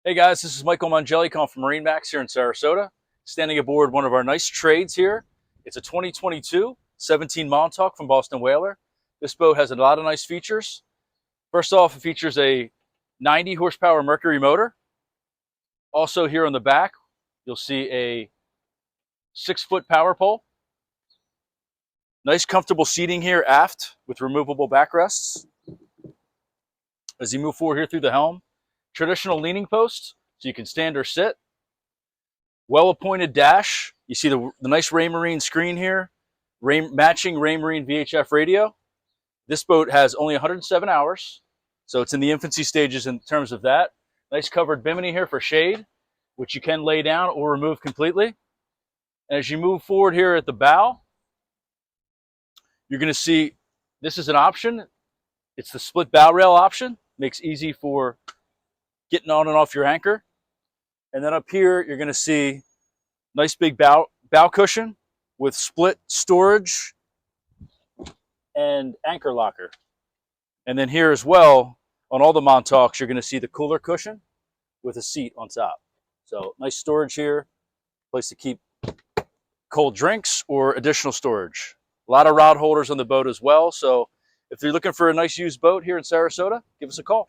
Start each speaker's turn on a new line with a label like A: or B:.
A: Hey guys, this is Michael Mangelli calling from MarineMax here in Sarasota. Standing aboard one of our nice trades here. It's a 2022 17 Montauk from Boston Whaler. This boat has a lot of nice features. First off, it features a 90 horsepower Mercury motor. Also here on the back, you'll see a 6-foot power pole. Nice comfortable seating here aft with removable backrests. As you move forward here through the helm, traditional leaning post, so you can stand or sit. Well-appointed dash. You see the nice Raymarine screen here, matching Raymarine VHF radio. This boat has only 107 hours, so it's in the infancy stages in terms of that. Nice covered bimini here for shade, which you can lay down or remove completely. And as you move forward here at the bow, you're going to see this is an option. It's the split bow rail option. Makes easy for getting on and off your anchor. And then up here, you're going to see nice big bow cushion with split storage and anchor locker. And then here as well, on all the Montauks, you're going to see the cooler cushion with a seat on top. So nice storage here, place to keep cold drinks or additional storage. A lot of rod holders on the boat as well. So if you're looking for a nice used boat here in Sarasota, give us a call.